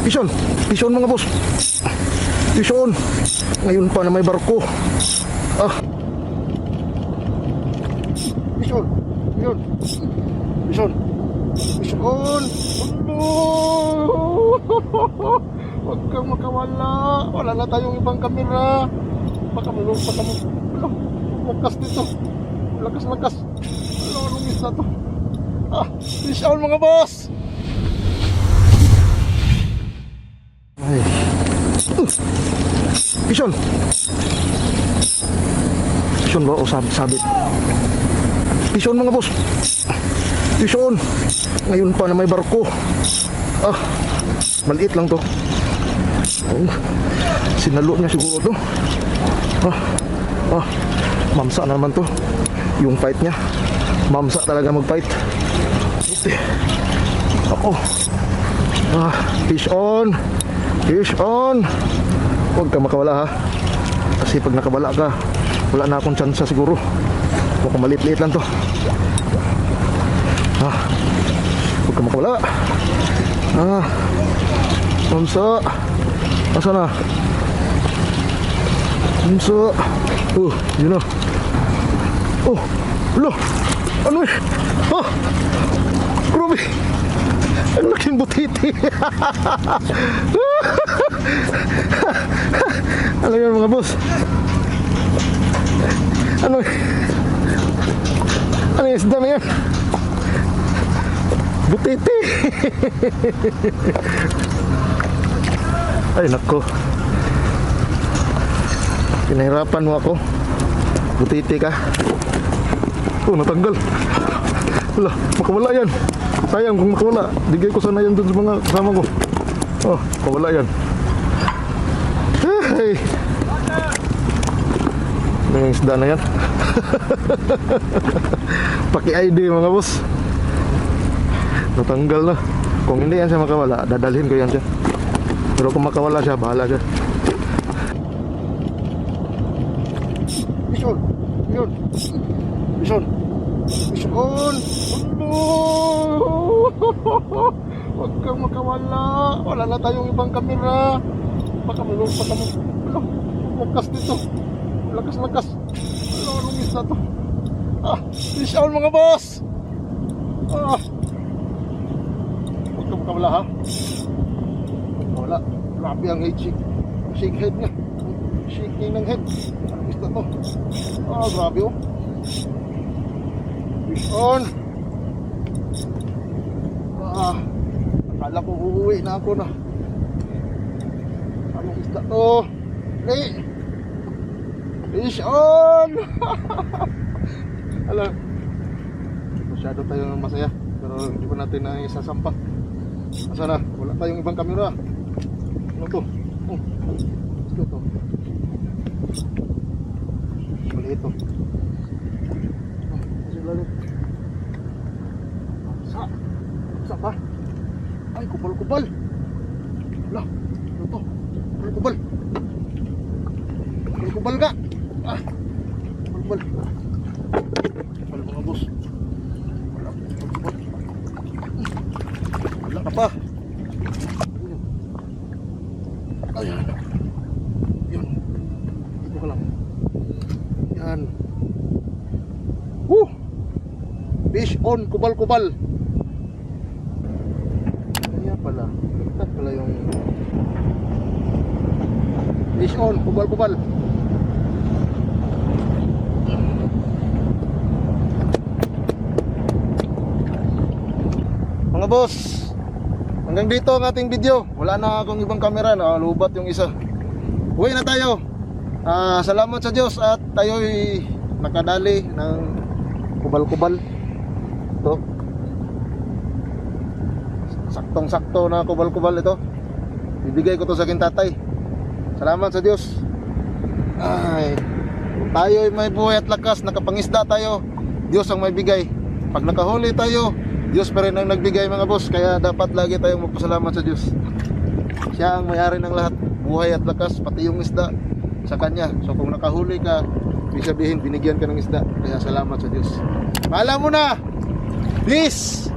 Fish on mga boss. Fish on. Ngayon pa na may barko. Fish on. Fish on. Huwag kang makawala. Wala na tayong ibang kamera. Baka lakas dito. Lakas. Anong isla to? Fish on mga boss. Ay. Fish on ba o sabit? Fish on mga boss. Fish on. Ngayon pa na may barko. Maliit lang to. Sinalo niya siguro to. Mamsa na naman to. Yung fight niya, mamsa talaga mag-fight. Fish on. Huwag ka makawala ha. Kasi pag nakawala ka, wala na akong chance siguro. Mukhang maliit-liit lang to. Huwag ka makawala. Mamsa. Asa na? Mamsa. Yun na. Wala. Ano eh? Grabe. Ang laking butiti. Ano yan mga boss? Ano yung isda na yan? Butiti. Ay nako. Pinahirapan mo ako. Butiti ka. Natanggal. Wala, makawala yan. Sayang kung makawala. Digay ko sana yan dun sa mga kasama ko. Makawala yan. Hey. Ano yung isda na yan? Paki-ID mga boss. Natanggal na. Kung hindi yan siya makawala, dadalhin ko yan siya. Pero kung makawala siya, bahala siya. Fish on. Huwag kang makawala. Wala na tayong ibang kamera. Baka lakas dito. Lakas. Anong isla to? Fish on mga boss. Huwag kang makawala ha. Wala. Grabe ang shake head niya. Shaking ng head. Anong isla to? Grabe oh. Fish on. Akala ko uuwi na ako na. Anong isda to? Fish on. Alam, masyado tayo masaya. Pero hindi pa natin na isasampa. Asa na? Wala tayong ibang kamera. Ano to? Isda to. Maliit to. Sa pa? Ay, kubal. Lah, ano to? Kubal ka. Kubal mga boss. Wala ka pa. Ayan. Yun. Dito ka lang. Yan. Fish on, kubal. Kaya pala, ikat pala yung fish on, kubal. Mga boss, hanggang dito ang ating video. Wala na akong ibang kamera, lubat yung isa. Uwi na tayo. Salamat sa Diyos at tayo'y nakadali ng kubal. Ito. Saktong-sakto na kubal ito. Bibigay ko to sa aking tatay. Salamat sa Diyos. Ay, tayo'y may buhay at lakas, nakapangisda tayo. Diyos ang may bigay. Pag nakahuli tayo, Diyos pa rin ang nagbigay mga boss. Kaya dapat lagi tayong magpasalamat sa Diyos. Siya ang may-ari ng lahat. Buhay at lakas, pati yung isda sa Kanya. So kung nakahuli ka, ibig sabihin binigyan ka ng isda. Kaya salamat sa Diyos. Paalam mo na. Peace.